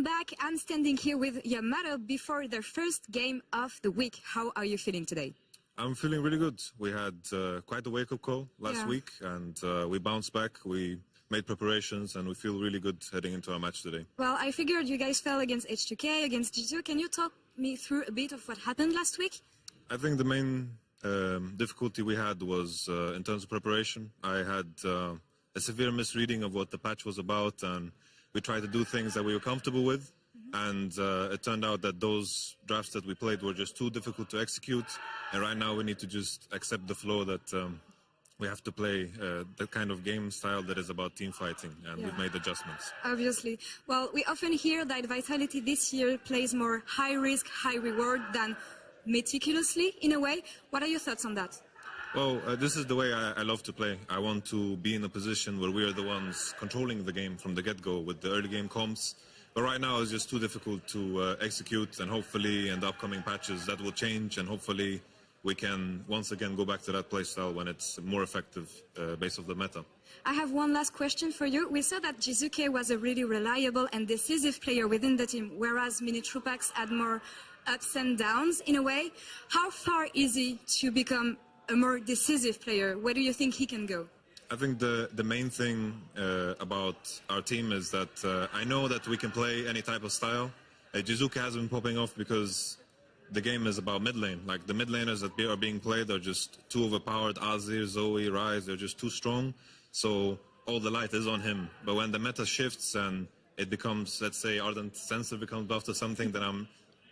Back, I'm standing here with Yamato before their first game of the week. How are you feeling today? I'm feeling really good. We had quite a wake-up call last week, and we bounced back. We made preparations, and we feel really good heading into our match today. Well, I figured you guys fell against H2K, against G2. Can you talk me through a bit of what happened last week? I think the main difficulty we had was in terms of preparation. I had a severe misreading of what the patch was about, and we tried to do things that we were comfortable with, and it turned out that those drafts that we played were just too difficult to execute, and right now we need to just accept the flow that we have to play the kind of game style that is about team fighting, and we've made adjustments. Obviously. Well, we often hear that Vitality this year plays more high risk, high reward than meticulously, in a way. What are your thoughts on that? Well, this is the way I love to play. I want to be in a position where we are the ones controlling the game from the get-go with the early game comps. But right now it's just too difficult to execute, and hopefully in the upcoming patches that will change, and hopefully we can once again go back to that playstyle when it's more effective based off the meta. I have one last question for you. We saw that Jizuke was a really reliable and decisive player within the team, whereas Mini Trupax had more ups and downs in a way. How far is he to become a more decisive player? Where do you think he can go? I think the main thing about our team is that I know that we can play any type of style. Jizuke has been popping off because the game is about mid lane. Like, the mid laners that are being played are just too overpowered. Azir, Zoe, Ryze, they're just too strong. So all the light is on him. But when the meta shifts and it becomes, let's say, Ardent Sensor becomes buffed or something, then I'm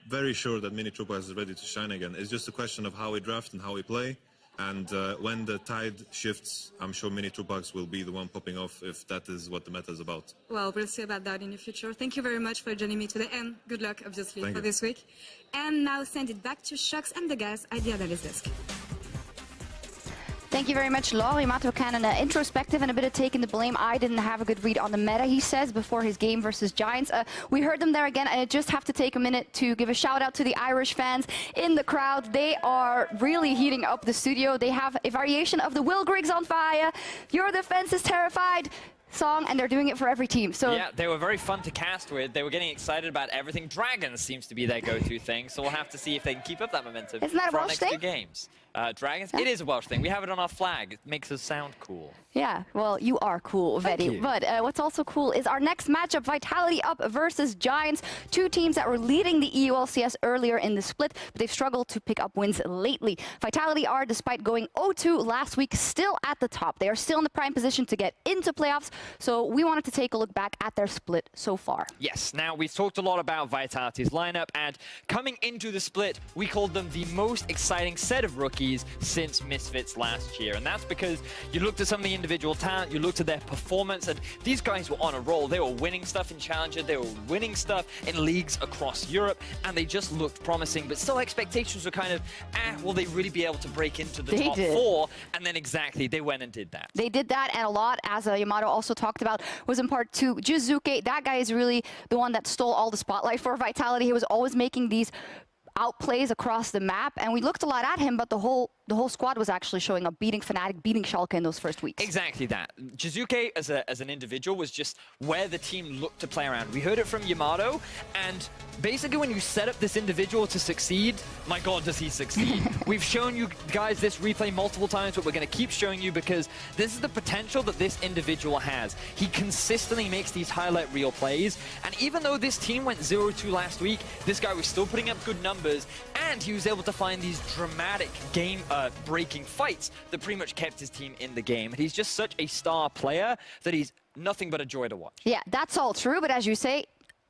very sure that Mini Trupax is ready to shine again. It's just a question of how we draft and how we play. And when the tide shifts, I'm sure Mini Trupax will be the one popping off, if that is what the meta is about. Well, we'll see about that in the future. Thank you very much for joining me today, and good luck, obviously, Thank for you. this week. And now send it back to Shox and the guys at the analyst desk. Thank you very much, Laure. Yamato kind of introspective and a bit of taking the blame. I didn't have a good read on the meta, he says, before his game versus Giants. We heard them there again, and I just have to take a minute to give a shout out to the Irish fans in the crowd. They are really heating up the studio. They have a variation of the Will Griggs on fire, Your Defense is Terrified song, and they're doing it for every team. So yeah, they were very fun to cast with. They were getting excited about everything. Dragons seems to be their go-to thing, so we'll have to see if they can keep up that momentum Isn't that a for our Welsh next thing? two games. Dragons? Yeah. It is a Welsh thing. We have it on our flag. It makes us sound cool. yeah, well, you are cool, Thank VIT. you. But what's also cool is our next matchup, Vitality up versus Giants. Two teams that were leading the EU LCS earlier in the split, but they've struggled to pick up wins lately. Vitality are, despite going 0-2 last week, still at the top. They are still in the prime position to get into playoffs, so we wanted to take a look back at their split so far. Yes, now we've talked a lot about Vitality's lineup, and coming into the split, we called them the most exciting set of rookies since Misfits last year. And that's because you looked at some of the individual talent, you looked at their performance, and these guys were on a roll. They were winning stuff in Challenger, they were winning stuff in leagues across Europe, and they just looked promising. But still, expectations were kind of, will they really be able to break into the top four? And then exactly, they went and did that. They did that, and a lot, as Yamato also talked about, was in part to Jizuke. That guy is really the one that stole all the spotlight for Vitality. He was always making these outplays across the map, and we looked a lot at him, but the whole squad was actually showing up, beating Fnatic, beating Schalke in those first weeks. Exactly that. Jizuke as an individual was just where the team looked to play around. We heard it from Yamato, and basically when you set up this individual to succeed, my god, does he succeed. We've shown you guys this replay multiple times, but we're going to keep showing you because this is the potential that this individual has. He consistently makes these highlight reel plays, and even though this team went 0-2 last week, this guy was still putting up good numbers, and he was able to find these dramatic game-breaking fights that pretty much kept his team in the game. And he's just such a star player that he's nothing but a joy to watch. Yeah, that's all true, but as you say,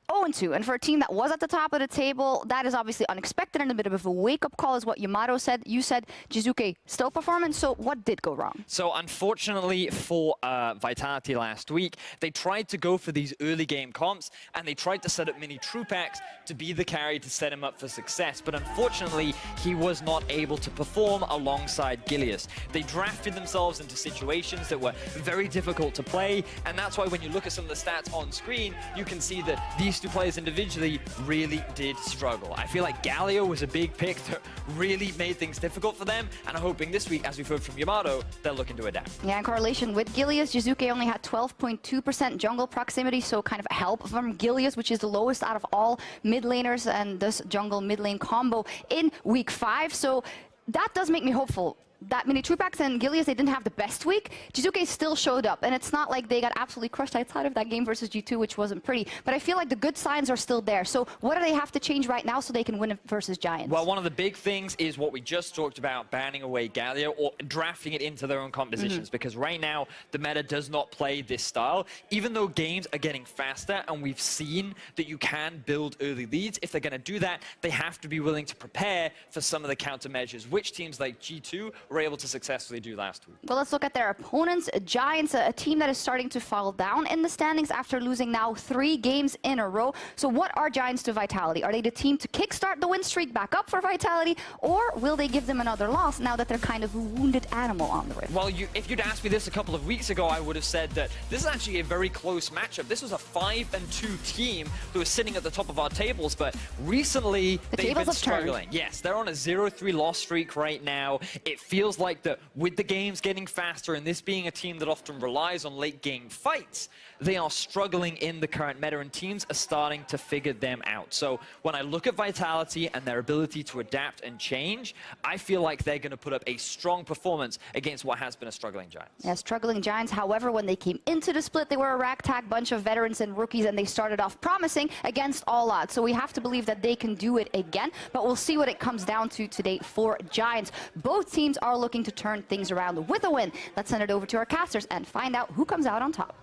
0-2, and for a team that was at the top of the table, that is obviously unexpected and a bit of a wake-up call is what Yamato said. You said Jizuke still performing, so what did go wrong? So unfortunately for Vitality last week, they tried to go for these early game comps, and they tried to set up Mini Trupax to be the carry to set him up for success, but unfortunately he was not able to perform alongside Gilius. They drafted themselves into situations that were very difficult to play, and that's why when you look at some of the stats on screen, you can see that these these two players individually really did struggle. I feel like Galio was a big pick that really made things difficult for them, and I'm hoping this week, as we've heard from Yamato, they're looking to adapt. Yeah, in correlation with Gilius, Jizuke only had 12.2% jungle proximity, so kind of help from Gilius, which is the lowest out of all mid laners, and this jungle mid lane combo in week 5. So that does make me hopeful. That Trupax and Gilius, they didn't have the best week. Jizuke still showed up, and it's not like they got absolutely crushed outside of that game versus G2, which wasn't pretty. But I feel like the good signs are still there. So what do they have to change right now so they can win versus Giants? Well, one of the big things is what we just talked about, banning away Galio or drafting it into their own compositions, because right now the meta does not play this style. Even though games are getting faster and we've seen that you can build early leads, if they're going to do that, they have to be willing to prepare for some of the countermeasures, which teams like G2 were able to successfully do last week. Well, let's look at their opponents. Giants, a team that is starting to fall down in the standings after losing now 3 games in a row. So what are Giants to Vitality? Are they the team to kickstart the win streak back up for Vitality, or will they give them another loss now that they're kind of a wounded animal on the Rift? Well, if you'd asked me this a couple of weeks ago, I would have said that this is actually a very close matchup. This was a 5-2 team who was sitting at the top of our tables, but recently they've been struggling. Yes, they're on a 0-3 loss streak right now. It feels like that with the games getting faster and this being a team that often relies on late game fights, they are struggling in the current meta, and teams are starting to figure them out. So when I look at Vitality and their ability to adapt and change, I feel like they're going to put up a strong performance against what has been a struggling Giants. Yeah, struggling Giants. However, when they came into the split, they were a ragtag bunch of veterans and rookies, and they started off promising against all odds. So we have to believe that they can do it again, but we'll see what it comes down to today for Giants. Both teams are looking to turn things around with a win. Let's send it over to our casters and find out who comes out on top.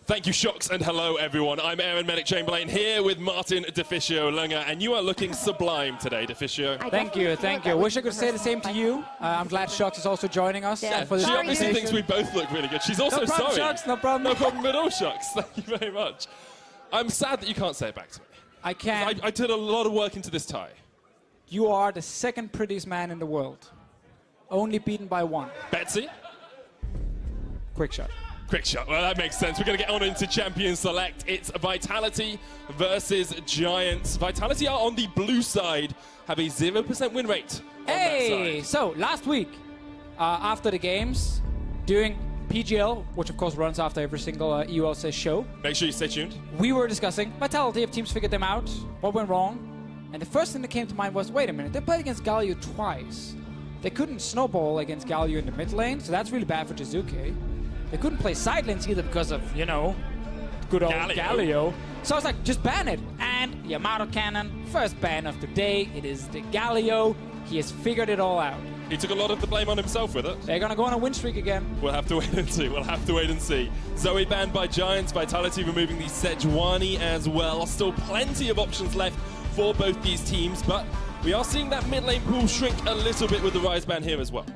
Thank you, Shocks, and hello, everyone. I'm Aaron Medic Chamberlain here with Martin Deficio Lunga, and you are looking sublime today, Deficio. Thank you, thank you. Wish I could say the same to you. I'm glad Shocks is also joining us. Yeah, for this She obviously thinks we both look really good. She's also no problem, sorry. Shocks, no problem. No problem at all, Shocks. Thank you very much. I'm sad that you can't say it back to me. I can. I did a lot of work into this tie. You are the second prettiest man in the world. Only beaten by 1. Betsy? Quick shot. Quick shot. Well, that makes sense. We're going to get on into Champion Select. It's Vitality versus Giants. Vitality are on the blue side, have a 0% win rate on that side. So last week, after the games, during PGL, which of course runs after every single EULCS show. Make sure you stay tuned. We were discussing Vitality, if teams figured them out, what went wrong. And the first thing that came to mind was, wait a minute, they played against Galio twice. They couldn't snowball against Galio in the mid lane, so that's really bad for Jizuke. They couldn't play side lanes either because of, you know, good old Galio. So I was like, just ban it. And Yamato Cannon, first ban of the day. It is the Galio. He has figured it all out. He took a lot of the blame on himself with it. They're going to go on a win streak again. We'll have to wait and see. We'll have to wait and see. Zoe banned by Giants. Vitality removing the Sejuani as well. Still plenty of options left for both these teams, but we are seeing that mid lane pool shrink a little bit with the Rise ban here as well.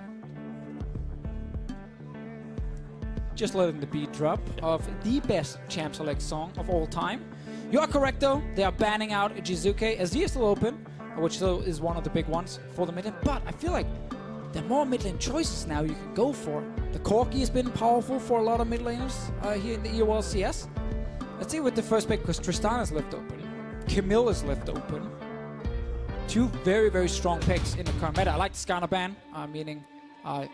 Just letting the beat drop of the best Champ Select song of all time. You are correct though, they are banning out Jizuke as he is still open, which still is one of the big ones for the mid lane, but I feel like there are more mid lane choices now you can go for. The Corki has been powerful for a lot of mid laners here in the EULCS. Let's see with the first pick, because Tristana is left open. Camille is left open. 2 very, very strong picks in the current meta. I like the Skarner ban, meaning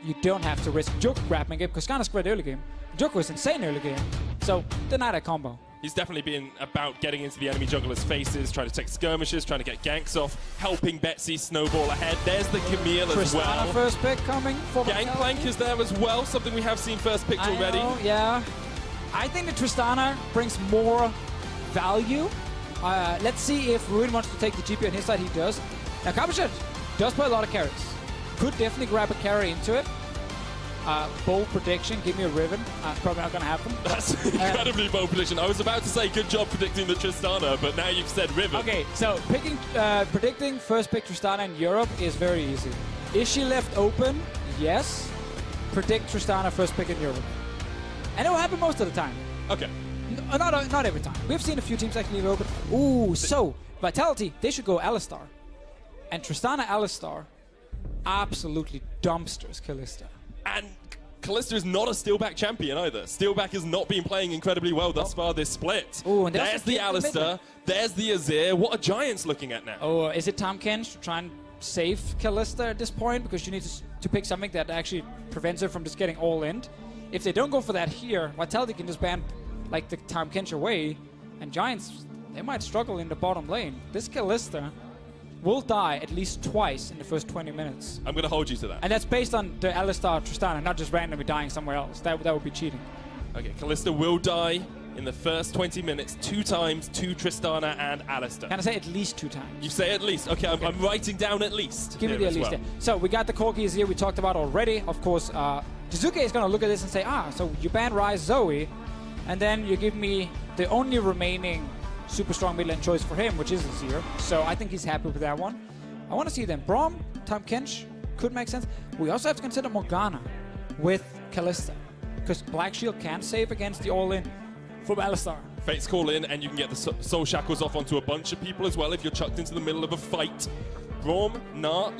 you don't have to risk Joko grabbing it, because Skarner's great early game. Joko is insane early game, so deny that combo. He's definitely been about getting into the enemy jungler's faces, trying to take skirmishes, trying to get ganks off, helping Betsy snowball ahead. There's the Camille as well. Tristana first pick coming for Gangplank is there as well, something we have seen first picked already. Know, yeah. I think that Tristana brings more value. Let's see if Ruin wants to take the GP on his side. He does. Now, Kabashet does play a lot of carries. Could definitely grab a carry into it. Bold prediction, give me a Riven. Probably not going to happen. That's incredibly bold prediction. I was about to say good job predicting the Tristana, but now you've said Riven. Okay, so predicting first pick Tristana in Europe is very easy. Is she left open? Yes. Predict Tristana first pick in Europe. And it will happen most of the time. Okay. Not every time. We've seen a few teams actually leave open. Ooh, so Vitality, they should go Alistar. And Tristana Alistar absolutely dumpsters Kalista. And Kalista is not a Steelback champion either. Steelback has not been playing incredibly well thus far this split. Ooh, and there's the Alistar, there's the Azir. What are Giants looking at now? Oh, is it Tahm Kench to try and save Kalista at this point? Because you need to pick something that actually prevents her from just getting all in. If they don't go for that here, Vitality can just ban like the Tahm Kench away, and Giants, they might struggle in the bottom lane. This Kalista will die at least twice in the first 20 minutes. I'm going to hold you to that. And that's based on the Alistar Tristana, not just randomly dying somewhere else. That would be cheating. Okay, Kalista will die in the first 20 minutes 2 times to Tristana and Alistar. Can I say at least 2 times? You say at least. Okay, I'm writing down at least. Give me the at least. Well. So we got the Corgis here we talked about already. Of course, Jizuke is going to look at this and say, so you ban Ryze Zoe, and then you give me the only remaining super strong mid lane choice for him, which is Azir. So I think he's happy with that one. I want to see then Braum, Tahm Kench could make sense. We also have to consider Morgana with Kalista, because Black Shield can save against the all-in from Alistar. Fates call in, and you can get the soul shackles off onto a bunch of people as well if you're chucked into the middle of a fight. Braum,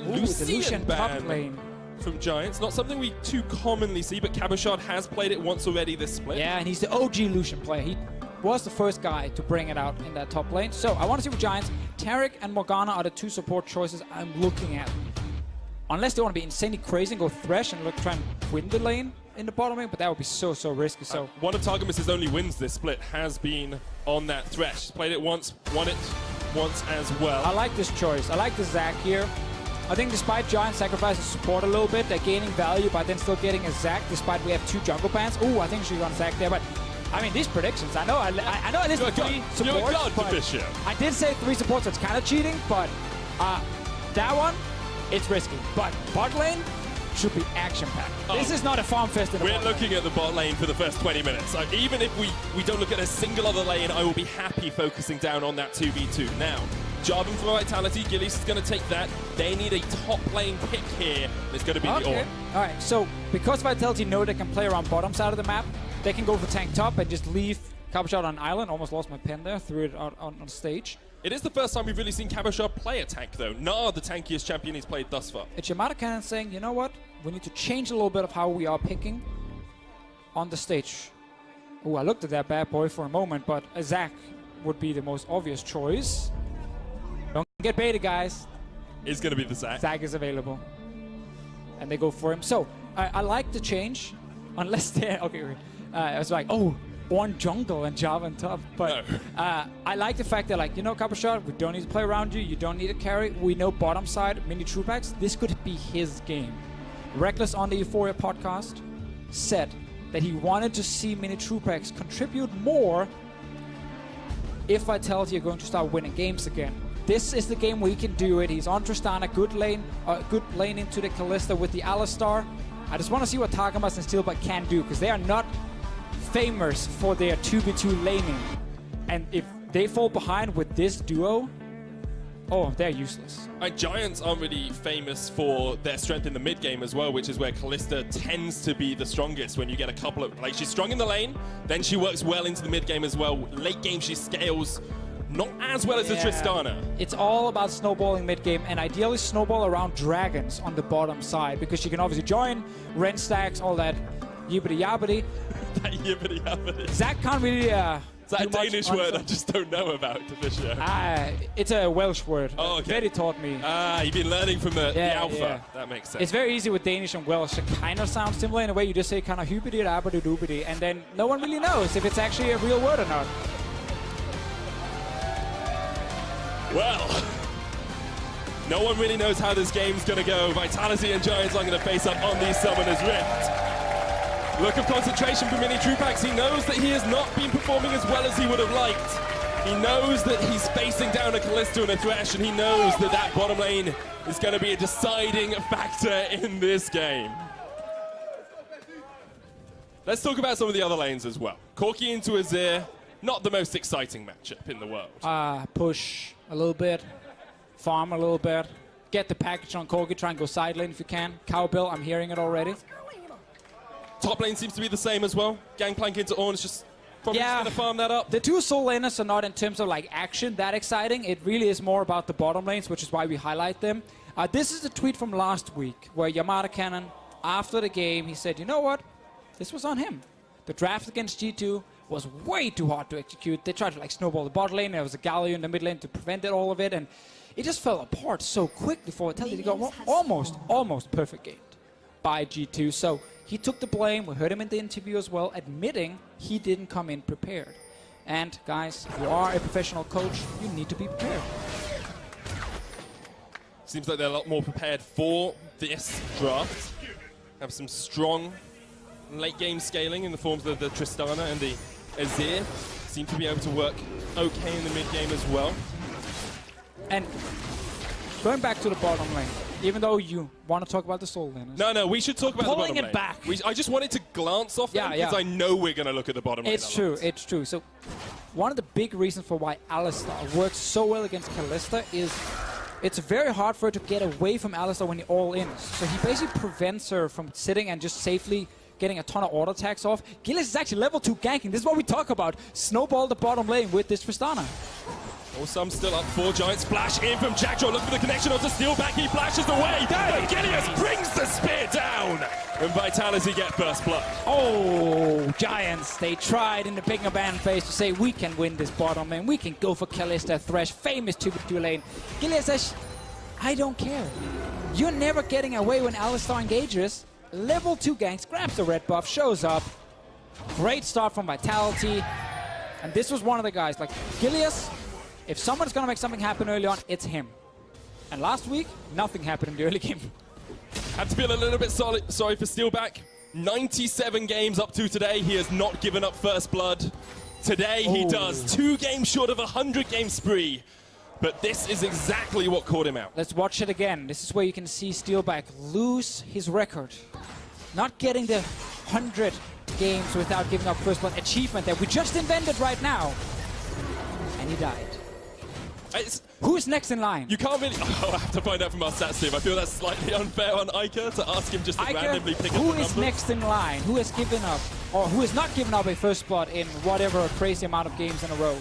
Lucian ban lane from Giants. Not something we too commonly see, but Cabochard has played it once already this split. Yeah, and he's the OG Lucian player. He was the first guy to bring it out in that top lane. So I want to see with Giants, Taric and Morgana are the 2 support choices I'm looking at. Unless they want to be insanely crazy and go Thresh and try and win the lane in the bottom lane, but that would be so risky. So one of Targamas's only wins this split has been on that Thresh. He's played it once, won it once as well. I like this choice. I like the Zac here. I think despite Giants sacrificing support a little bit, they're gaining value by then still getting a Zac, despite we have 2 jungle bans. Ooh, I think she's on Zac there, but I mean, these predictions, I know I listed 3 supports, you're a god, Patricia. I did say 3 supports, so it's kind of cheating, but that one, it's risky. But bot lane should be action-packed. This is not a farm fest. We're looking at the bot lane for the first 20 minutes. Even if we don't look at a single other lane, I will be happy focusing down on that 2v2. Now, Jarvan for Vitality, Gillies is going to take that. They need a top lane pick here. It's going to be the Ornn. All right, so because Vitality know they can play around bottom side of the map, they can go for tank top and just leave Cabochard on island. Almost lost my pen there, threw it out on stage. It is the first time we've really seen Cabochard play a tank, though. Nah, the tankiest champion he's played thus far. It's Yamada Cannon saying, you know what? We need to change a little bit of how we are picking on the stage. Oh, I looked at that bad boy for a moment, but a Zac would be the most obvious choice. Don't get baited, guys. It's going to be the Zac. Zac is available. And they go for him. So, I like the change. Unless they're... Okay, wait. I was like, Ornn jungle and Jarvan top. But no. I like the fact that, like, you know, Cabochard, we don't need to play around you. You don't need to carry. We know bottom side, mini true packs. This could be his game. Reckless on the Euphoria podcast said that he wanted to see mini true packs contribute more if Vitality are going to start winning games again. This is the game where he can do it. He's on Tristana, good lane into the Kalista with the Alistar. I just want to see what Targamas and Steelback can do, because they are not famous for their 2v2 laning. And if they fall behind with this duo, they're useless. Giants aren't really famous for their strength in the mid game as well, which is where Kalista tends to be the strongest when you get a couple of... Like, she's strong in the lane, then she works well into the mid game as well. Late game, she scales not as well as the Tristana. It's all about snowballing mid game, and ideally snowball around dragons on the bottom side, because she can obviously join, rent stacks, all that yibbity-yabbity. That yibbity-yabbity. Zac can't really... Is that a Danish word I just don't know about, Patricia? It's a Welsh word. Oh, okay. VIT taught me. You've been learning from the alpha. Yeah. That makes sense. It's very easy with Danish and Welsh. It kind of sounds similar in a way. You just say kind of hoobity-dabbity-doobity, and then no one really knows if it's actually a real word or not. Well, no one really knows how this game's going to go. Vitality and Giants are going to face up on the Summoner's Rift. Look of concentration for Mini Trupax. He knows that he has not been performing as well as he would have liked. He knows that he's facing down a Kalista and a Thresh, and he knows that that bottom lane is going to be a deciding factor in this game. Let's talk about some of the other lanes as well. Corki into Azir, not the most exciting matchup in the world. Push a little bit, farm a little bit, get the package on Corki, try and go side lane if you can. Cowbell, I'm hearing it already. Top lane seems to be the same as well. Gangplank into Ornn is just probably just going to farm that up. The two soul laners are not in terms of like action that exciting. It really is more about the bottom lanes, which is why we highlight them. This is the tweet from last week where Yamada Cannon, after the game, he said, you know what? this was on him. The draft against G2 was way too hard to execute. They tried to like snowball the bot lane. There was a GIA in the mid lane to prevent all of it, and it just fell apart so quickly for Vitality. They got almost perfect gamed by G2. So he took the blame. We heard him in the interview as well, admitting he didn't come in prepared. And guys, if you are a professional coach, you need to be prepared. Seems like they're a lot more prepared for this draft. Have some strong late game scaling in the forms of the Tristana and the Azir. Seem to be able to work okay in the mid game as well. And going back to the bottom lane, even though you want to talk about the soul laners. No, we should talk about the bottom Pulling lane. it back. I just wanted to glance off them because I know we're going to look at the bottom lane. It's true, it's true. So one of the big reasons for why Alistar works so well against Kalista is it's very hard for her to get away from Alistar when you're all in. So he basically prevents her from sitting and just safely getting a ton of auto attacks off. Gilles is actually level 2 ganking. This is what we talk about. Snowball the bottom lane with this Tristana. Oh, some still up. 4 Giants flash in from Jackdraw. Look for the connection onto Steelback. He flashes away. But Gilius brings the spear down. And Vitality get first blood. Oh, Giants. They tried in the big band phase to say, we can win this bottom lane. We can go for Kalista, Thresh, famous 2v2 lane. Gilius says, I don't care. You're never getting away when Alistar engages. Level 2 ganks, grabs the red buff, shows up. Great start from Vitality. And this was one of the guys, like Gilius, if someone's going to make something happen early on, it's him. And last week, nothing happened in the early game. Had to feel a little bit sorry for Steelback. 97 games up to today. He has not given up first blood. Today he does. 2 games short of a 100-game spree. But this is exactly what caught him out. Let's watch it again. This is where you can see Steelback lose his record. Not getting the 100 games without giving up first blood achievement that we just invented right now. And he died. Who's next in line? You can't really... Oh, I have to find out from our stats team. I feel that's slightly unfair on Iker to ask him just to randomly pick up the who numbers. is next in line? Who has given up, or who has not given up a first blood in whatever crazy amount of games in a row?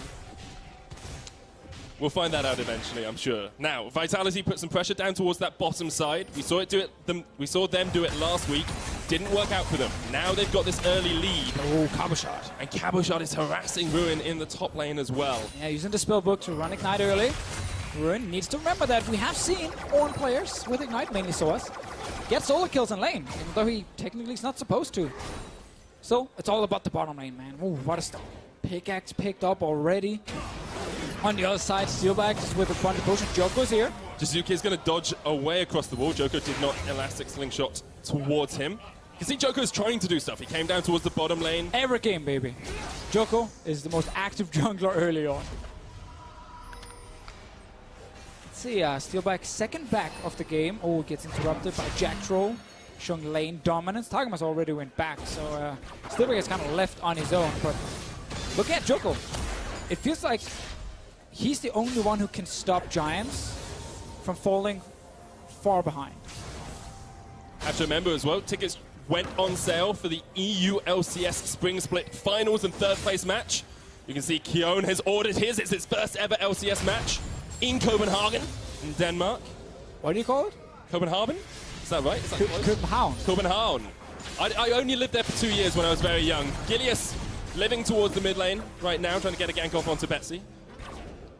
We'll find that out eventually, I'm sure. Now, Vitality put some pressure down towards that bottom side. We saw them do it last week. Didn't work out for them. Now they've got this early lead. Oh, Cabochard. And Cabochard is harassing Ruin in the top lane as well. Yeah, using the spellbook to run Ignite early. Ruin needs to remember that we have seen Ornn players with Ignite, mainly Soas, get solo kills in lane, even though he technically is not supposed to. So, it's all about the bottom lane, man. Ooh, what a start. Pickaxe picked up already. On the other side, Steelback is with a bunch of potions. Joko's here. Jizuke is going to dodge away across the wall. Joko did not elastic slingshot towards him. You can see Joko is trying to do stuff. He came down towards the bottom lane. Every game, baby. Joko is the most active jungler early on. Let's see, Steelback second back of the game. Oh, gets interrupted by Jackdraw, showing lane dominance. Tagamas already went back, so Steelback is kind of left on his own. But look at Joko. It feels like he's the only one who can stop Giants from falling far behind. Have to remember as well, tickets went on sale for the EU LCS Spring Split Finals and third place match. You can see Keone has ordered his. It's his first ever LCS match in Copenhagen, in Denmark. What do you call it? Copenhagen? Is that right? Is that close? Copenhagen. Copenhagen. I only lived there for 2 years when I was very young. Gilius living towards the mid lane right now, trying to get a gank off onto Betsy.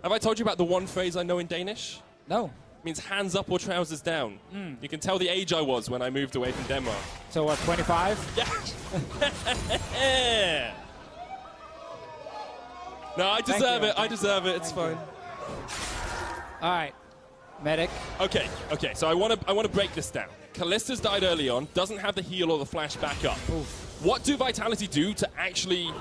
Have I told you about the one phrase I know in Danish? No. It means hands up or trousers down. You can tell the age I was when I moved away from Denmark. So what, 25? Yeah. No, I deserve it. I deserve it. It's fine. All right, medic. Okay. So I want to break this down. Kalista's died early on. Doesn't have the heal or the flash back up. Oof. What do Vitality do to actually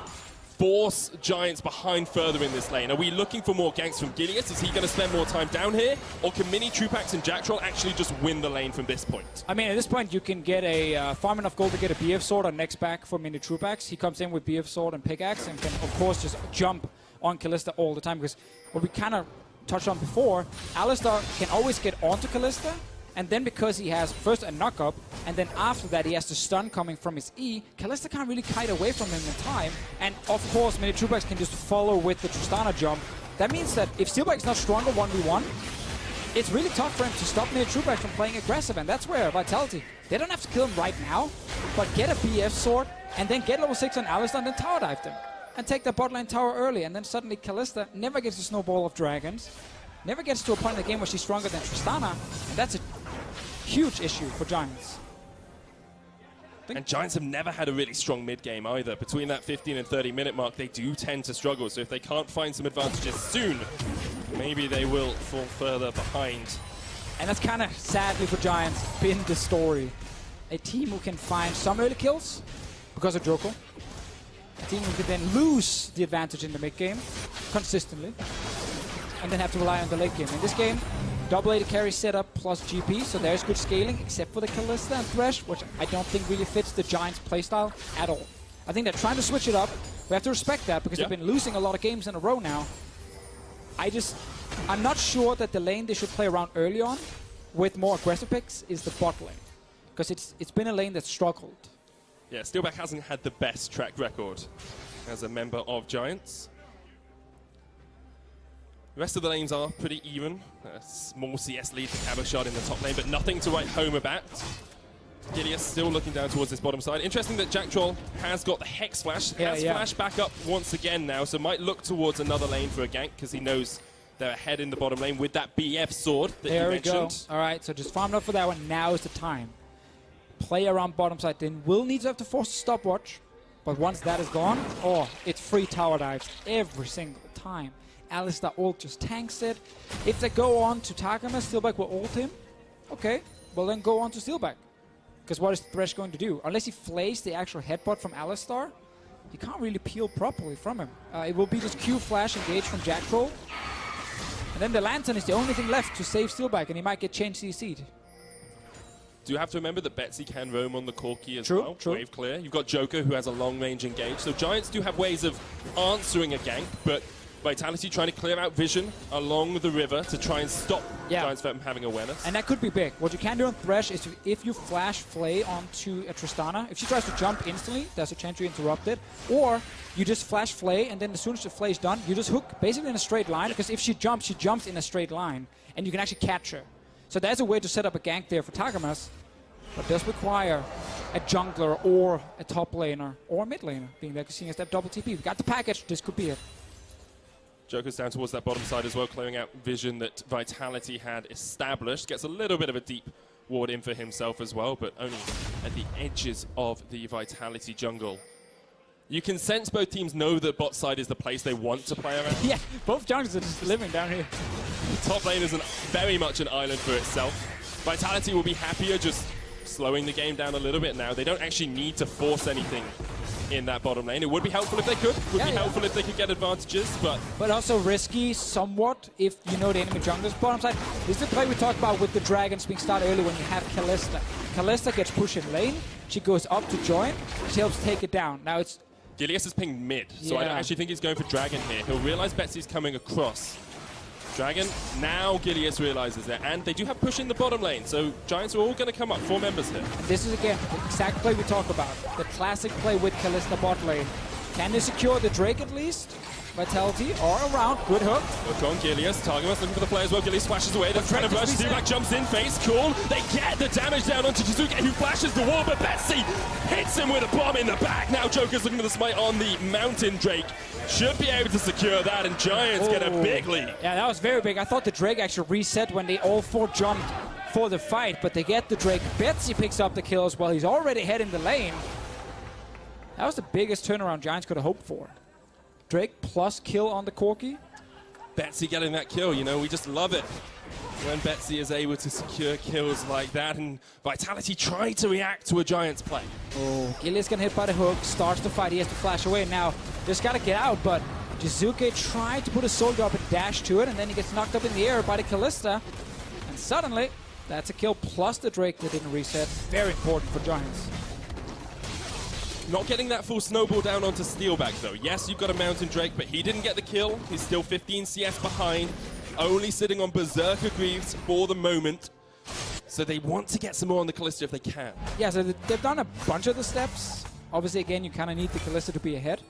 force Giants behind further in this lane? Are we looking for more ganks from Gilius? Is he going to spend more time down here? Or can Mini, Trupax, and Jacktroll actually just win the lane from this point? I mean, at this point, you can get a farm enough gold to get a BF sword on next back for Mini Trupax. He comes in with BF sword and pickaxe and can, of course, just jump on Kalista all the time. Because what we kind of touched on before, Alistar can always get onto Kalista. And then because he has first a knock-up, and then after that he has the stun coming from his E, Kalista can't really kite away from him in time. And of course, Mini Trupax can just follow with the Tristana jump. That means that if Steelback is not stronger 1v1, it's really tough for him to stop Mini Trupax from playing aggressive, and that's where Vitality They don't have to kill him right now, but get a BF sword, and then get level 6 on Alistar, and then tower dive them. And take the bot lane tower early, and then suddenly Kalista never gets a snowball of dragons, never gets to a point in the game where she's stronger than Tristana, and that's a huge issue for Giants. And Giants have never had a really strong mid-game either. Between that 15 and 30 minute mark, they do tend to struggle. So if they can't find some advantages soon, maybe they will fall further behind. And that's kind of, sadly for Giants, been the story. A team who can find some early kills because of Joko. A team who can then lose the advantage in the mid-game consistently. And then have to rely on the late game. In this game, double AD carry setup plus GP, so there's good scaling, except for the Kalista and Thresh, which I don't think really fits the Giants' playstyle at all. I think they're trying to switch it up. We have to respect that because they've been losing a lot of games in a row now. I'm not sure that the lane they should play around early on with more aggressive picks is the bot lane, because it's been a lane that's struggled. Yeah, Steelback hasn't had the best track record as a member of Giants. The rest of the lanes are pretty even. A small CS lead for Abashard in the top lane, but nothing to write home about. GIA still looking down towards this bottom side. Interesting that Jack Troll has got the Hex Flash. Has Flash back up once again now, so might look towards another lane for a gank, because he knows they're ahead in the bottom lane with that BF sword that you mentioned. There we go. All right, so just farm up for that one. Now is the time. Play around bottom side. Then will need to have to force a stopwatch, but once that is gone, it's free tower dives every single time. Alistar ult just tanks it. If they go on to Takama, Steelback will ult him. Okay, well then go on to Steelback. Because what is Thresh going to do? Unless he flays the actual headbutt from Alistar, you can't really peel properly from him. It will be just Q flash engage from Jack Troll. And then the Lantern is the only thing left to save Steelback, and he might get chain CC'd. Do you have to remember that Betsy can roam on the Corki as True, well? true. Wave clear. You've got Joker, who has a long-range engage. So Giants do have ways of answering a gank, but Vitality trying to clear out vision along the river to try and stop Giants from having awareness. And that could be big. What you can do on Thresh is if you flash Flay onto a Tristana, if she tries to jump instantly, there's a chance you interrupt it. Or you just flash Flay, and then as soon as the Flay is done, you just hook basically in a straight line, because if she jumps in a straight line, and you can actually catch her. So there's a way to set up a gank there for Tagamas, but does require a jungler or a top laner or a mid laner being there, because seeing as that double TP. We got the package, this could be it. Joker's down towards that bottom side as well, clearing out vision that Vitality had established. Gets a little bit of a deep ward in for himself as well, but only at the edges of the Vitality jungle. You can sense both teams know that bot side is the place they want to play around. Yeah, both junglers are just living down here. The top lane is very much an island for itself. Vitality will be happier just slowing the game down a little bit now. They don't actually need to force anything in that bottom lane. It would be helpful if they could. Would be helpful if they could get advantages, but also risky somewhat if you know the enemy jungler's bottom side. This is the play we talked about with the dragons being started early when you have Kalista. Kalista gets pushed in lane. She goes up to join. She helps take it down. Now it's Gilius is pinged mid, so I don't actually think he's going for Dragon here. He'll realize Betsy's coming across. Dragon, now Gilius realizes it, and they do have push in the bottom lane, so Giants are all going to come up, 4 members here. And this is, again, the exact play we talk about. The classic play with Kalista bot lane. Can they secure the Drake at least? Vitality or around. Good hook. Look on Gilius. Targamas looking for the play as well. Gilius flashes away. That's trying to rush. Steelback jumps in. Face cool. They get the damage down onto Jizuke, who flashes the wall, but Betsy hits him with a bomb in the back. Now Joker's looking for the smite on the Mountain Drake. Should be able to secure that, and Giants get a big lead. Yeah, that was very big. I thought the Drake actually reset when they all 4 jumped for the fight, but they get the Drake. Betsy picks up the kills while he's already ahead in the lane. That was the biggest turnaround Giants could have hoped for. Drake plus kill on the Corki. Betsy getting that kill, you know, we just love it when Betsy is able to secure kills like that, and Vitality tried to react to a Giants play. Oh, Gilius getting hit by the hook, starts the fight, he has to flash away now. Just gotta get out, but Jizuke tried to put a soldier up and dash to it, and then he gets knocked up in the air by the Kalista. And suddenly, that's a kill plus the Drake that didn't reset. Very important for Giants. Not getting that full snowball down onto Steelback, though. Yes, you've got a Mountain Drake, but he didn't get the kill. He's still 15 CS behind, only sitting on Berserker Greaves for the moment. So they want to get some more on the Kalista if they can. Yeah, so they've done a bunch of the steps. Obviously, again, you kind of need the Kalista to be ahead.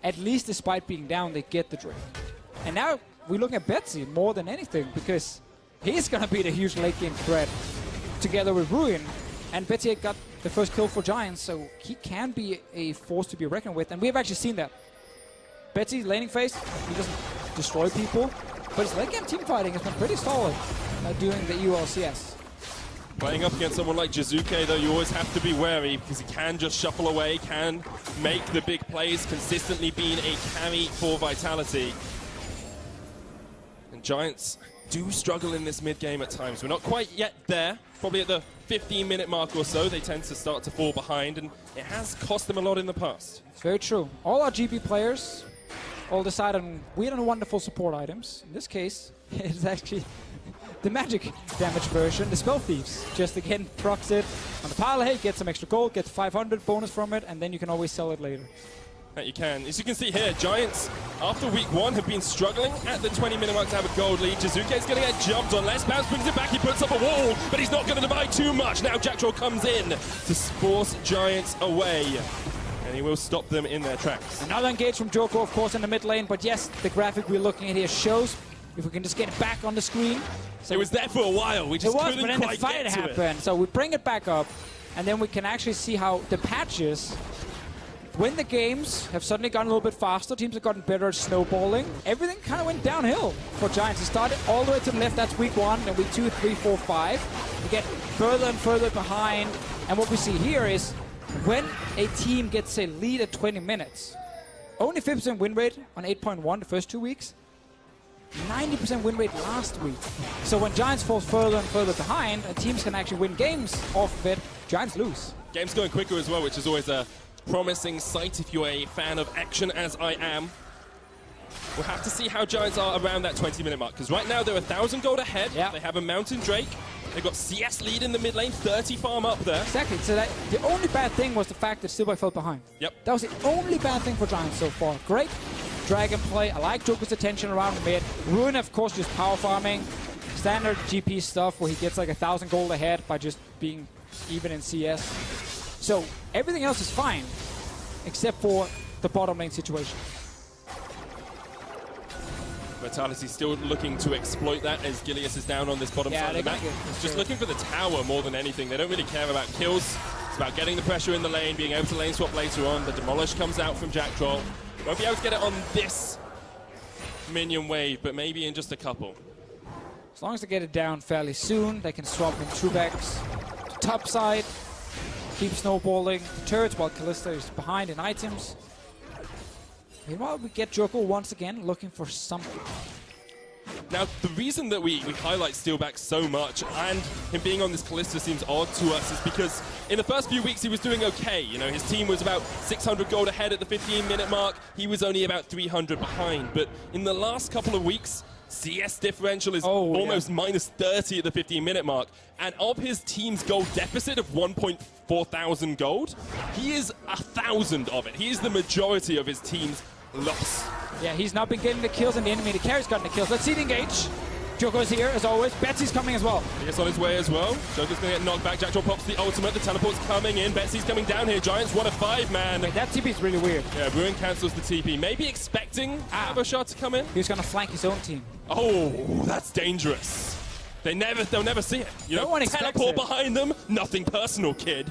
At least despite being down, they get the Drake. And now we're looking at Betsy more than anything, because he's going to be the huge late game threat together with Ruin. And VIT got the first kill for Giants, so he can be a force to be reckoned with. And we've actually seen that. VIT laning phase, he doesn't destroy people, but his late game team fighting has been pretty solid during the EU LCS. Playing up against someone like Jizuke, though, you always have to be wary because he can just shuffle away, can make the big plays, consistently being a carry for Vitality. And Giants do struggle in this mid-game at times. We're not quite yet there. Probably at the 15-minute mark or so, they tend to start to fall behind, and it has cost them a lot in the past. It's very true. All our GB players all decide on weird and wonderful support items. In this case, it's actually the magic damage version, the Spell Thieves. Just again, procs it on the pile, hey, get some extra gold, get 500 bonus from it, and then you can always sell it later. That you can. As you can see here, Giants, after week 1, have been struggling at the 20-minute mark to have a gold lead. Jizuke's going to get jumped on. Les Bounce brings it back. He puts up a wall, but he's not going to divide too much. Now Jack Troll comes in to force Giants away, and he will stop them in their tracks. Another engage from Joko, of course, in the mid lane, but yes, the graphic we're looking at here shows if we can just get it back on the screen. So it was there for a while. We just couldn't but then the quite fight get to happened. So we bring it back up, and then we can actually see how the patches, when the games have suddenly gotten a little bit faster, teams have gotten better at snowballing, everything kind of went downhill for Giants. It started all the way to the left, that's week 1, then week 2, 3, 4, 5. We get further and further behind, and what we see here is when a team gets a lead at 20 minutes, only 50% win rate on 8.1 the first 2 weeks, 90% win rate last week. So when Giants falls further and further behind, and teams can actually win games off of it, Giants lose. Game's going quicker as well, which is always a promising sight if you're a fan of action, as I am. We'll have to see how Giants are around that 20-minute mark, because right now they're 1,000 gold ahead. Yeah. They have a Mountain Drake. They've got CS lead in the mid lane, 30 farm up there. Exactly. So that, the only bad thing was the fact that Steelboy fell behind. Yep. That was the only bad thing for Giants so far. Great dragon play. I like Joker's attention around mid. Ruin, of course, just power farming. Standard GP stuff where he gets like 1,000 gold ahead by just being even in CS. So everything else is fine, except for the bottom lane situation. Vitality still looking to exploit that as Gilius is down on this bottom side of the map. Just looking for the tower more than anything. They don't really care about kills. It's about getting the pressure in the lane, being able to lane swap later on. The Demolish comes out from Jack Troll. Won't be able to get it on this minion wave, but maybe in just a couple. As long as they get it down fairly soon, they can swap in Trubacks to top side, keep snowballing the turrets while Kalista is behind in items. Meanwhile, we get Joko once again looking for something. Now, the reason that we highlight Steelback so much and him being on this Kalista seems odd to us is because in the first few weeks he was doing okay. You know, his team was about 600 gold ahead at the 15-minute mark. He was only about 300 behind. But in the last couple of weeks, CS differential is almost minus 30 at the 15-minute mark. And of his team's gold deficit of 1.4 thousand gold, he is 1,000 of it. He is the majority of his team's loss. Yeah, he's not been getting the kills, and the enemy, the carry's gotten the kills. Let's see the engage. Joko's here, as always. Betsy's coming as well. He's on his way as well. Joker's going to get knocked back. Jack Troll pops the ultimate. The teleport's coming in. Betsy's coming down here. Giants 1 of 5, man. Wait, that TP is really weird. Yeah, Ruin cancels the TP. Maybe expecting Abashar to come in. He's going to flank his own team. Oh, that's dangerous. They'll never see it. You know, teleport behind them. Nothing personal, kid.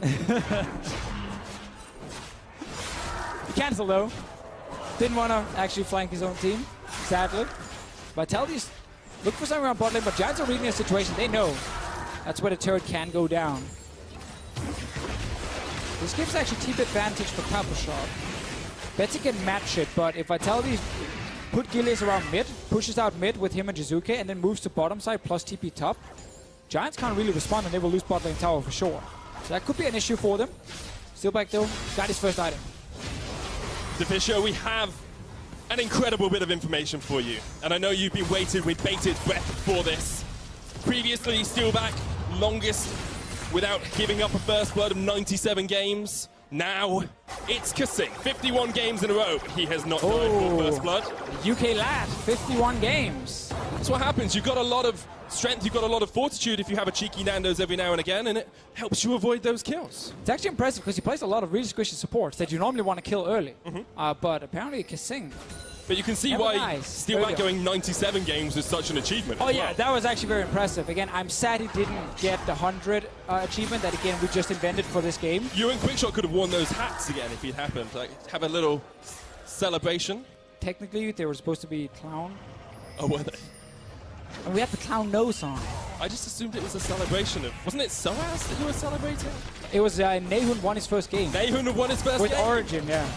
He cancelled though. Didn't want to actually flank his own team, sadly. Vitality's look for something around bot lane, but Giants are reading the situation. They know that's where the turret can go down. This gives actually TP advantage for Abashar. Betsy can match it, but if Vitality put Gilius around mid, pushes out mid with him and Jizuke, and then moves to bottom side plus TP top, Giants can't really respond and they will lose bot lane tower for sure. So that could be an issue for them. Steelback though, got his first item. Deficio, we have an incredible bit of information for you. And I know you've been waiting with bated breath for this. Previously, Steelback, longest without giving up a first blood of 97 games. Now, it's Kasing. 51 games in a row. He has not died for first blood. UK lad, 51 games. That's what happens. You've got a lot of strength, you've got a lot of fortitude if you have a cheeky Nando's every now and again, and it helps you avoid those kills. It's actually impressive because he plays a lot of really squishy supports that you normally want to kill early. But apparently Kasing But you can see Never why dies. Steelback going 97 games is such an achievement. Oh as yeah, well. that was actually very impressive. Again, I'm sad he didn't get the 100 achievement that, again, we just invented for this game. You and Quickshot could have won those hats again if it happened. Like, have a little celebration. Technically, they were supposed to be clown. Oh, were they? And we had the clown nose on. I just assumed it was a celebration of... Wasn't it Soaz that you were celebrating? It was Nahun won his first game. Nahun have won his first With game? Origin, yeah.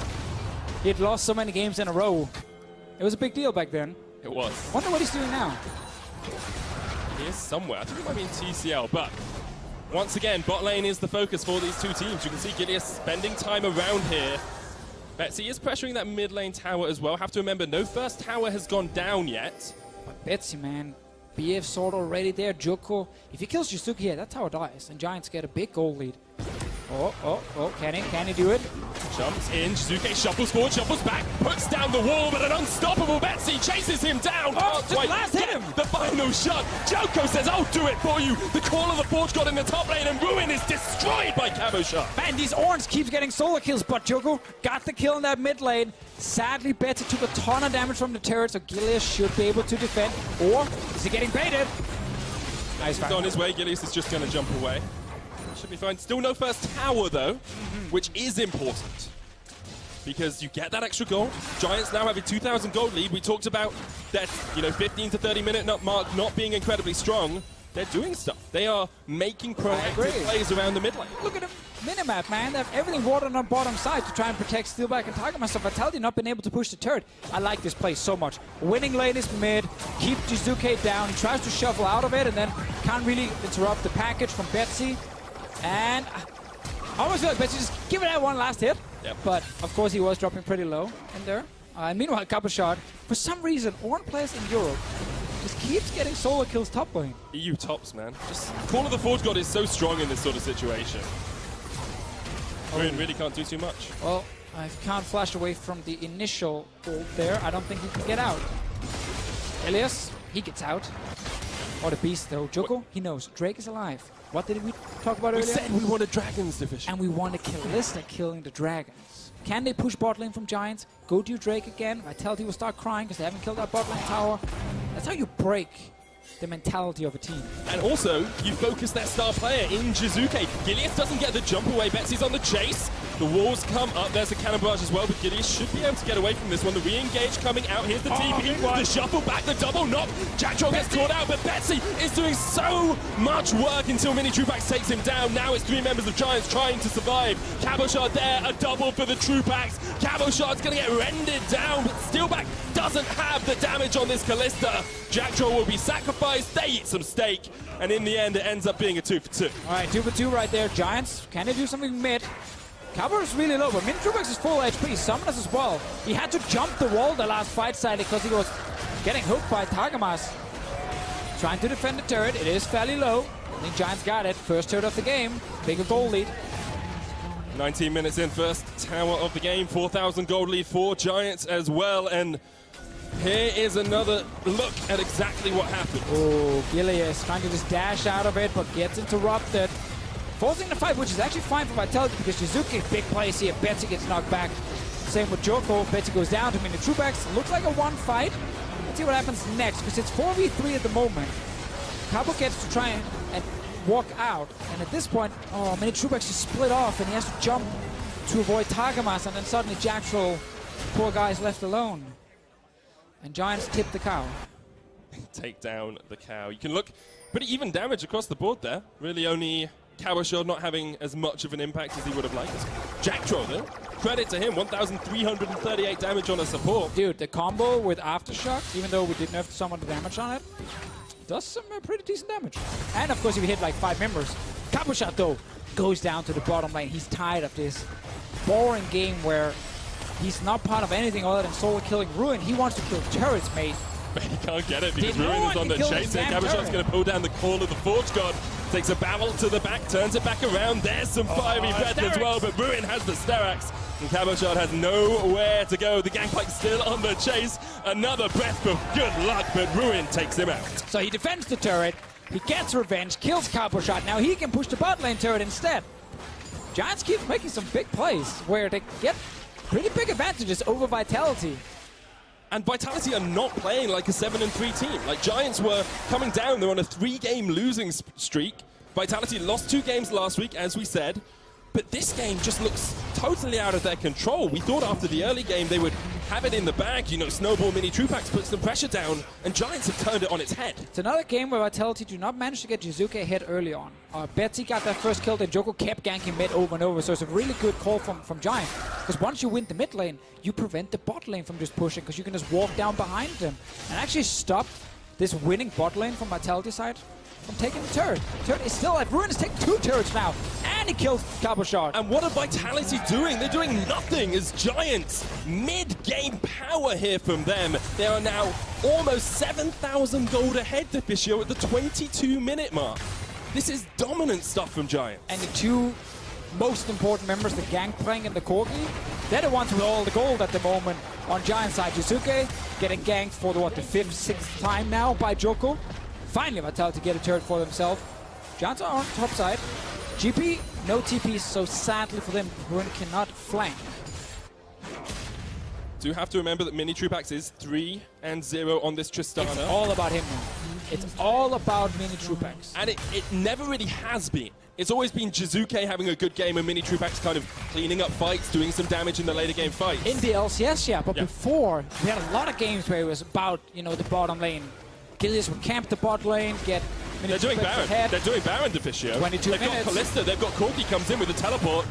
He had lost so many games in a row. It was a big deal back then. It was. Wonder what he's doing now. He is somewhere. I think it might be in TCL, but once again, bot lane is the focus for these two teams. You can see GIA spending time around here. Betsy is pressuring that mid lane tower as well. Have to remember, no first tower has gone down yet. But Betsy, man, BF sword already there. Joko, if he kills Jizuki here, that tower dies, and Giants get a big goal lead. Oh, can he do it? Jumps in, Shizuke shuffles forward, shuffles back, puts down the wall, but an unstoppable Betsy chases him down. Oh, Can't just quite last hit get him. The final shot. Joko says, I'll do it for you. The call of the Forge God in the top lane, and Ruin is destroyed by Cabo Shot. Man, these Orns keeps getting solo kills, but Joko got the kill in that mid lane. Sadly, Betsy took a ton of damage from the turret, so GIA should be able to defend. Or is he getting baited? Nice He's on his way, Gillies is just going to jump away. Should be fine. Still no first tower, though, which is important. Because you get that extra gold. Giants now have a 2,000 gold lead. We talked about that, 15 to 30 minute mark not being incredibly strong. They're doing stuff. They are making proactive plays around the mid lane. Look at the minimap, man. They have everything watered on bottom side to try and protect Steelback and Tiger Master. Vitality not been able to push the turret. I like this play so much. Winning lane is mid. Keep Jizuke down. He tries to shuffle out of it and then can't really interrupt the package from Betsy. And I almost feel like Betsy just give it that one last hit. Yep. But of course he was dropping pretty low in there. And meanwhile, Cabo Shot, for some reason, Orn players in Europe just keeps getting solo kills top lane. EU tops, man. Just Call of the Forge God is so strong in this sort of situation. Really can't do too much. Well, I can't flash away from the initial ult there. I don't think he can get out. Elias, he gets out. What a beast, though. Joko, he knows. Drake is alive. What did we talk about We earlier? said we wanted Dragon's division. And we want to kill Lister killing the dragons. Can they push bot lane from Giants? Go to Drake again. Vitality will start crying because they haven't killed that bot lane tower. That's how you break the mentality of a team. And also, you focus that star player in Jizuke. Gilius doesn't get the jump away. Betsy's on the chase. The walls come up. There's a cannon barrage as well, but Gilius should be able to get away from this one. The re-engage coming out. Here's the TP. The shuffle back, the double knock. Jacktroll gets caught out, but Betsy is doing so much work until Mini Truebax takes him down. Now it's three members of Giants trying to survive. Cabo Shot there, a double for the Truebax. Cabo Shot's going to get rendered down, but Steelback doesn't have the damage on this Callista. Jacktroll will be sacrificed. They eat some steak, and in the end, it ends up being a 2 for 2. All right, 2 for 2 right there. Giants, can they do something mid? Cabo is really low, but Mini Truebax is full HP. Summoners as well. He had to jump the wall the last fight side because he was getting hooked by Tagamas. Trying to defend the turret. It is fairly low. I think Giants got it. First turret of the game. Bigger goal lead. 19 minutes in, first tower of the game. 4,000 gold lead for Giants as well. And here is another look at exactly what happened. Oh, Gilius trying to just dash out of it, but gets interrupted. Forcing the fight, which is actually fine for Vitality because Jizuki, big plays here. Betsy gets knocked back. Same with Joko. Betsy goes down to Mini Truebax. Looks like a one fight. Let's see what happens next because it's 4v3 at the moment. Cabo gets to try and walk out. And at this point, Mini Truebax is split off and he has to jump to avoid Tagamas. And then suddenly Jacktroll, poor guy, is left alone. And Giants tip the cow. Take down the cow. You can look pretty even damage across the board there. Really only Cabo Shot not having as much of an impact as he would have liked. Jacktroll, though, credit to him, 1,338 damage on a support. Dude, the combo with Aftershock, even though we didn't have to summon the damage on it, does some pretty decent damage. And of course, if you hit like 5 members. Cabo Shot, though, goes down to the bottom lane. He's tired of this boring game where he's not part of anything other than solo killing Ruin. He wants to kill turrets, mate. But he can't get it because No Ruin one is on can the kill chase this here. damn Cabo Shot's turret. going to pull down the call of the Forge God. Takes a barrel to the back, turns it back around. There's some fiery breath as well, but Ruin has the Sterax. And Cabo Shot has nowhere to go. The Gangplank's still on the chase. Another breath of good luck, but Ruin takes him out. So he defends the turret. He gets revenge, kills Cabo Shot. Now he can push the bot lane turret instead. Giants keep making some big plays where they get pretty big advantages over Vitality. And Vitality are not playing like a 7-3 team. Like, Giants were coming down. They're on a 3-game losing streak. Vitality lost 2 games last week, as we said. But this game just looks totally out of their control. We thought after the early game they would have it in the bag. You know, Snowball Mini Trupax puts some pressure down, and Giants have turned it on its head. It's another game where Vitality do not manage to get Jizuke ahead early on. Betsy got that first kill, then Joko kept ganking mid over and over, so it's a really good call from Giant. Because once you win the mid lane, you prevent the bot lane from just pushing, because you can just walk down behind them and actually stop this winning bot lane from Vitality side from taking the turret. The turret is still alive. Ruin is taking 2 turrets now, and he kills Cabochard. And what are Vitality doing? They're doing nothing as Giants. Mid-game power here from them. They are now almost 7,000 gold ahead to Fisio at the 22-minute mark. This is dominant stuff from Giants. And the 2 most important members, the Gangplank and the Corgi, they're the ones with all the gold at the moment on Giant side. Jizuke getting ganked for the 5th, 6th time now by Joko. Finally, Vitality get a turret for themselves. Giants are on top side. GP, no TP, so sadly for them, Ruin cannot flank. Do have to remember that Mini Trupax is 3-0 on this Tristana. It's all about him now. It's all about Mini Trupax. And it never really has been. It's always been Jizuke having a good game and Mini Trupax kind of cleaning up fights, doing some damage in the later game fights. In the LCS, yeah, but before, we had a lot of games where it was about, you know, the bottom lane. Gilius would camp the bot lane, get Mini They're doing Trupax Baron. ahead. They're doing Baron Deficio. 22 They've minutes. got Callista, they've got Corki comes in with a teleport.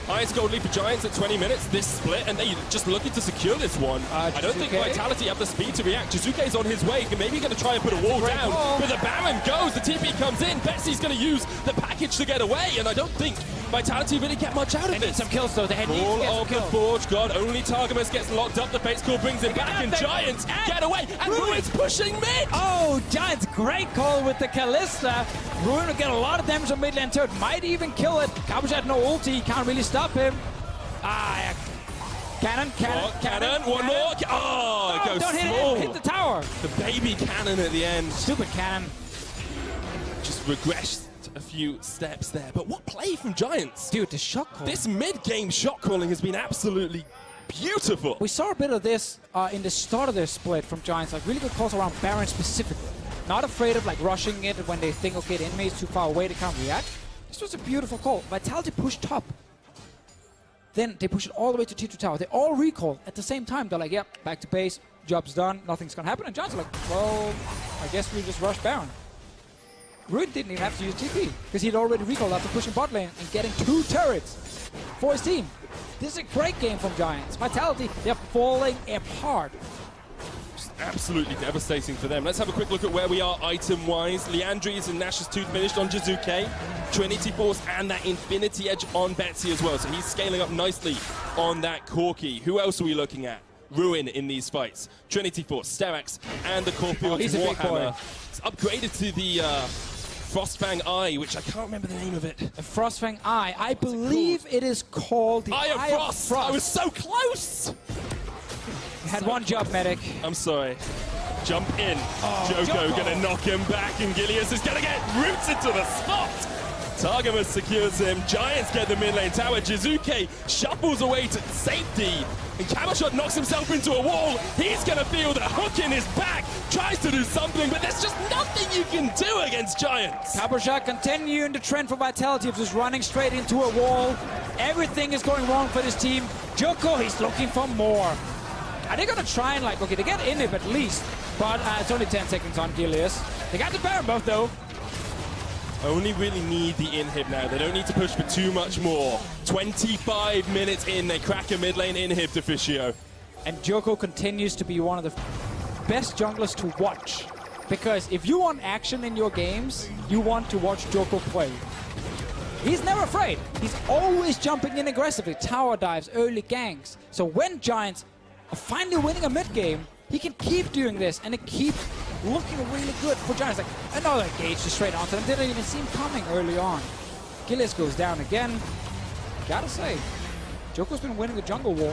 Highest gold lead for Giants at 20 minutes, this split, and they're just looking to secure this one. I don't think Vitality have the speed to react. Jizuke's on his way, maybe going to try and put a wall down, but the Baron goes, the TP comes in, Betsy's going to use the package to get away, and I don't think Vitality really get much out of this. Some kills though, they had All of the Forge God, only Targamas gets locked up, the Fates Call brings him back, and Giants get away, and Ruin's pushing mid! Oh, Giants, great call with the Callista. Ruin will get a lot of damage on mid lane turret, might even kill it. Cabochard had no ulti, can't really stop him. Yeah. Cannon, one more. Oh, it goes don't small. hit the tower. The baby cannon at the end. Stupid cannon. Just regressed a few steps there. But what play from Giants? Dude, the shot call. This mid-game shot calling has been absolutely beautiful. We saw a bit of this in the start of their split from Giants, like really good calls around Baron specifically. Not afraid of like rushing it when they think, okay, the enemy is too far away, they can't react. This was a beautiful call. Vitality pushed top. Then they push it all the way to T2 tower. They all recall at the same time. They're like, yep, back to base, job's done, nothing's gonna happen. And Giants are like, well, I guess we just rush Baron. Ruin didn't even have to use TP, because he'd already recalled after pushing bot lane and getting 2 turrets for his team. This is a great game from Giants. Vitality, they're falling apart. Just absolutely devastating for them. Let's have a quick look at where we are item-wise. Leandries and Nash's Tooth finished on Jizuke. Trinity Force and that Infinity Edge on Betsy as well. So he's scaling up nicely on that Corki. Who else are we looking at? Ruin in these fights. Trinity Force, Sterax, and the Corfield he's a big boy. It's upgraded to the Frostfang Eye, which I can't remember the name of it. A Frostfang Eye. I believe it is called the Eye of Frost. I was so close! You had one job, medic. I'm sorry. Jump in. Joko gonna knock him back, and Gilius is gonna get roots into the spot. Targamas secures him. Giants get the mid lane tower. Jizuke shuffles away to safety. And Cabochard knocks himself into a wall. He's gonna feel the hook in his back. Tries to do something, but there's just nothing you can do against Giants. Cabochard continuing the trend for Vitality of just running straight into a wall. Everything is going wrong for this team. Joko, he's looking for more. Are they gonna try and like, okay, they get in it at least, but it's only 10 seconds on Gilius. They got the Baron buff though. Only really need the inhib now. They don't need to push for too much more. 25 minutes in, they crack a mid lane inhib to Fisio. And Joko continues to be one of the best junglers to watch. Because if you want action in your games, you want to watch Joko play. He's never afraid. He's always jumping in aggressively. Tower dives, early ganks. So when Giants are finally winning a mid game, he can keep doing this and it keeps looking really good for Giants. Like another engage just straight onto them. Didn't even see him coming early on. Gilius goes down again. Gotta say, Joko's been winning the jungle war.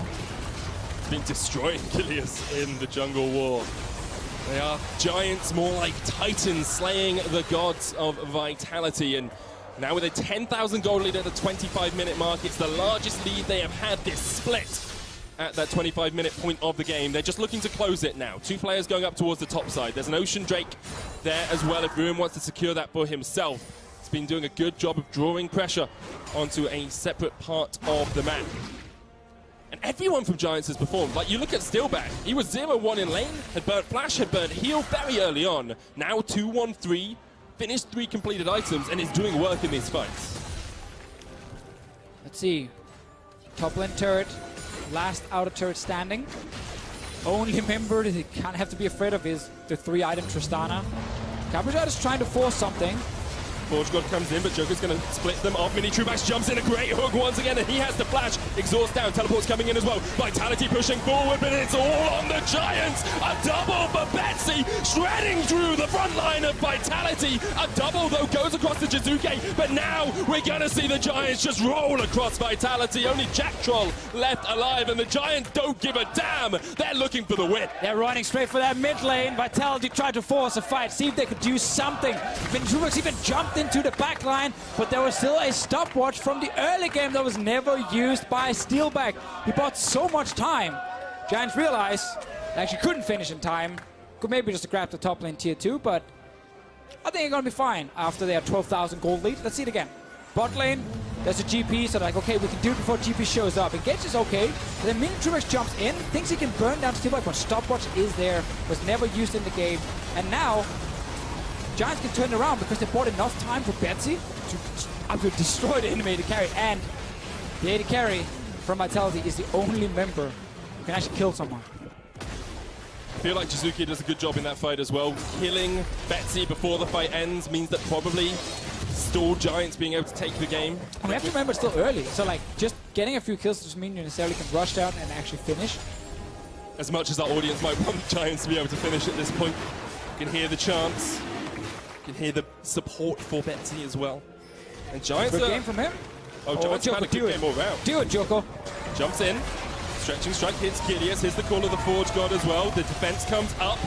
He's been destroying Gilius in the jungle war. They are Giants, more like Titans, slaying the gods of Vitality. And now with a 10,000 gold lead at the 25-minute mark, it's the largest lead they have had this split. at that 25-minute point of the game. They're just looking to close it now. 2 players going up towards the top side. There's an Ocean Drake there as well if Ruin wants to secure that for himself. He's been doing a good job of drawing pressure onto a separate part of the map. And everyone from Giants has performed. Like, you look at Steelback, he was 0-1 in lane, had burnt Flash, had burnt Heal very early on. Now 2-1-3, finished 3 completed items, and is doing work in these fights. Let's see. Top lane turret, last outer turret standing. Only member that you can't have to be afraid of is the 3-item Tristana. Cabrera is trying to force something. Forge God comes in, but Joker's going to split them off. Mini Trubax jumps in, a great hook once again, and he has the flash. Exhaust down, teleport's coming in as well. Vitality pushing forward, but it's all on the Giants. A double for Betsy, shredding through the front line of Vitality. A double, though, goes across the Jizuke, but now we're going to see the Giants just roll across Vitality. Only Jack Troll left alive, and the Giants don't give a damn. They're looking for the win. They're running straight for that mid lane. Vitality tried to force a fight, see if they could do something. Mini Trubax even jumped into the back line, but there was still a stopwatch from the early game that was never used by Steelback. He bought so much time. Giants realized they actually couldn't finish in time. Could maybe just grab the top lane tier 2, but I think they're gonna be fine after their 12,000 gold lead. Let's see it again. Bot lane, there's a GP, so they're like, okay, we can do it before GP shows up. Engage is okay, but then Mini Trubax jumps in, thinks he can burn down Steelback, but stopwatch is there, was never used in the game, and now Giants can turn it around because they bought enough time for Betsy to destroy the enemy AD carry, and the AD carry from Vitality is the only member who can actually kill someone. I feel like Jizuki does a good job in that fight as well. Killing Betsy before the fight ends means that probably stalled Giants being able to take the game. And we have to remember it's still early, so like just getting a few kills doesn't mean you necessarily can rush down and actually finish. As much as our audience might want the Giants to be able to finish at this point, you can hear the chants. You can hear the support for Betsy as well. And Giants Good game from him. Oh, Giants had a good game all round. Do it, Joko. Jumps in. Stretching strike hits Gideus. Here's the call of the Forge God as well. The defense comes up.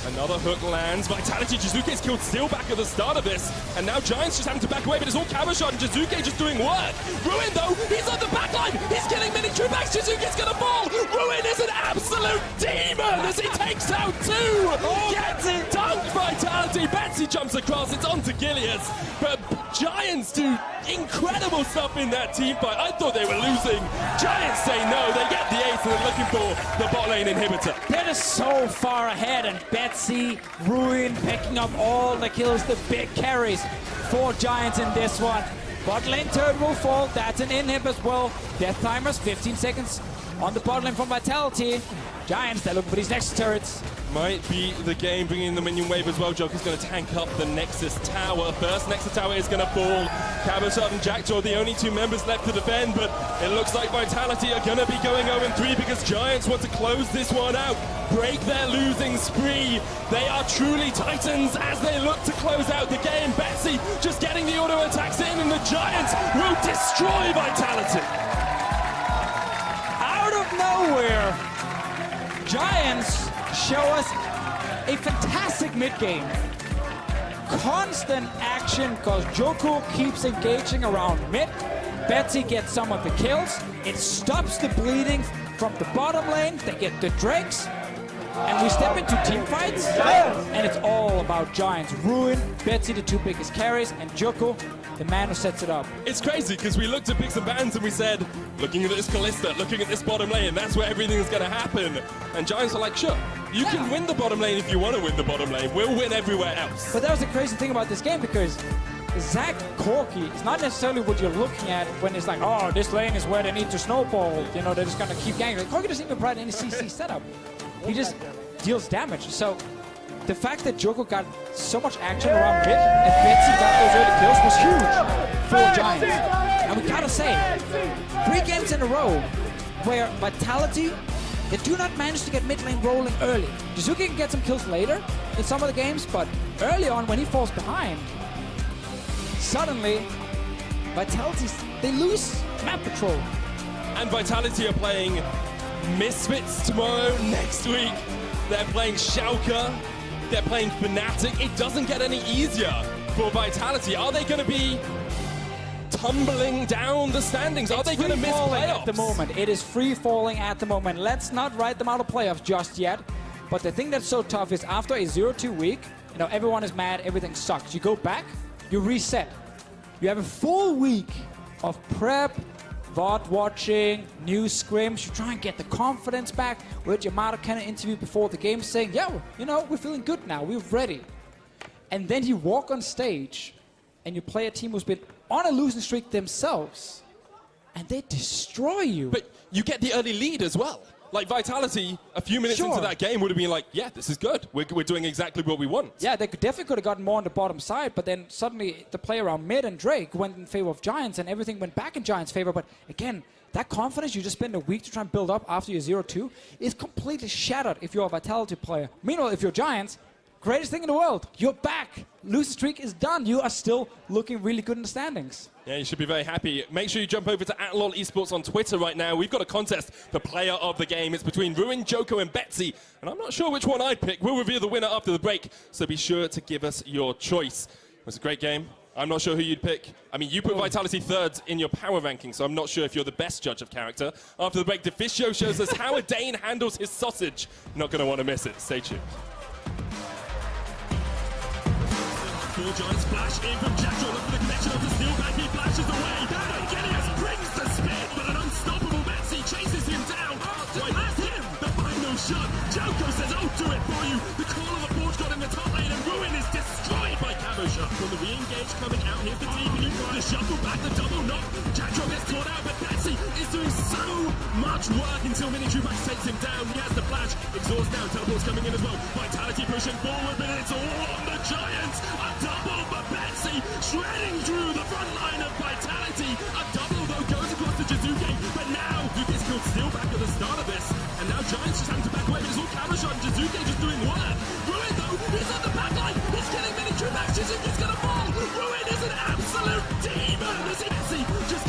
Another hook lands. Vitality, Jizuke's killed Steelback at the start of this. And now Giants just having to back away, but it's all camera shot and Jizuke just doing work. Ruin, though, he's on the back line. He's killing Mini Trubax. Jizuke's gonna fall. Ruin is an absolute demon as he takes out 2. Gets it dunked, Vitality. Betsy jumps across. It's on to Gileas. But Giants do incredible stuff in that team fight. I thought they were losing. Giants say no. They get the ace and they're looking for the bot lane inhibitor. That is so far ahead, and Betsy, Ruin picking up all the kills, the big carries for Giants in this one. Bot lane turret will fall. That's an inhib as well. Death timers, 15 seconds on the bot lane from Vitality. Giants, they're looking for these next turrets. Might be the game, bringing in the minion wave as well. Joker's going to tank up the Nexus Tower. First Nexus Tower is going to fall. Cabashot and Jackdaw, the only 2 members left to defend, but it looks like Vitality are going to be going 0-3 because Giants want to close this one out, break their losing spree. They are truly titans as they look to close out the game. Betsy just getting the auto attacks in, and the Giants will destroy Vitality. Out of nowhere, Giants show us a fantastic mid-game. Constant action because Joko keeps engaging around mid. Betsy gets some of the kills. It stops the bleeding from the bottom lane. They get the Drakes. And we step into team fights. And it's all about Giants. Ruin, Betsy, the 2 biggest carries, and Joko, the man who sets it up. It's crazy because we looked at picks and bans and we said, looking at this Kalista, looking at this bottom lane, that's where everything is going to happen. And Giants are like, sure, you can win the bottom lane if you want to win the bottom lane. We'll win everywhere else. But that was the crazy thing about this game, because Zac Corky is not necessarily what you're looking at when it's like, oh, this lane is where they need to snowball. You know, they're just going to keep ganking. Corky doesn't even provide any CC setup. He just deals damage. So the fact that Joko got so much action around mid and Betsy got those early kills was huge for Giants. And we gotta say, 3 games in a row where Vitality, they do not manage to get mid lane rolling early. Jizuki can get some kills later in some of the games, but early on when he falls behind, suddenly Vitality, they lose map patrol. And Vitality are playing Misfits tomorrow, next week. They're playing Schalke. They're playing Fnatic. It doesn't get any easier for Vitality. Are they going to be tumbling down the standings. Are they going to miss Free-falling playoffs? at the moment? It is free-falling at the moment. Let's not write them out of playoffs just yet. But the thing that's so tough is after a 0-2 week, you know, everyone is mad, everything sucks. You go back, you reset. You have a full week of prep, VOD watching, new scrims. You try and get the confidence back. We heard Yamato kind of interview before the game saying, yeah, you know, we're feeling good now. We're ready. And then you walk on stage and you play a team who's been on a losing streak themselves and they destroy you. But you get the early lead as well. Like Vitality, a few minutes into that game would have been like, yeah, this is good. We're doing exactly what we want. Yeah, they definitely could have gotten more on the bottom side, but then suddenly the play around mid and Drake went in favor of Giants and everything went back in Giants' favor. But again, that confidence you just spend a week to try and build up after your 0-2 is completely shattered if you're a Vitality player. Meanwhile, if you're Giants, greatest thing in the world, you're back. Losing streak is done. You are still looking really good in the standings. Yeah, you should be very happy. Make sure you jump over to @LOL Esports on Twitter right now. We've got a contest for player of the game. It's between Ruin, Joko, and Betsy. And I'm not sure which one I'd pick. We'll reveal the winner after the break. So be sure to give us your choice. It was a great game. I'm not sure who you'd pick. I mean, you put Vitality third in your power ranking, so I'm not sure if you're the best judge of character. After the break, Deficio shows us how a Dane handles his sausage. Not going to want to miss it. Stay tuned. Four Giants flash in from Jackal. Look for the connection of the steel back. He flashes away. Genius brings the spin, but an unstoppable Betsy chases him down. Right, that's him. The final shot. Joko says, I'll do it for you. The call of the forge got in the top lane, and Ruin is destroyed by Camo Shot. From the re-engage coming out, here's the team. The shuffle back, the double knock. Jackal gets caught out, but Betsy is doing so much work until Mini Trubax takes him down. He has the flash. Exhaust down. Teleport's coming in as well. Vitality pushing forward, but it's all on the Giants. A double for Betsy, shredding through the front line of Vitality. A double, though, goes across to Jizuke, but now Yuki's killed still back at the start of this. And now Giants just having to back away, but it's all Camo Shot and Jizuke just doing work. Ruin, though, he's on the back line. He's getting Mini Trubax. Jizuke's gonna fall. Ruin is an absolute demon. Betsy just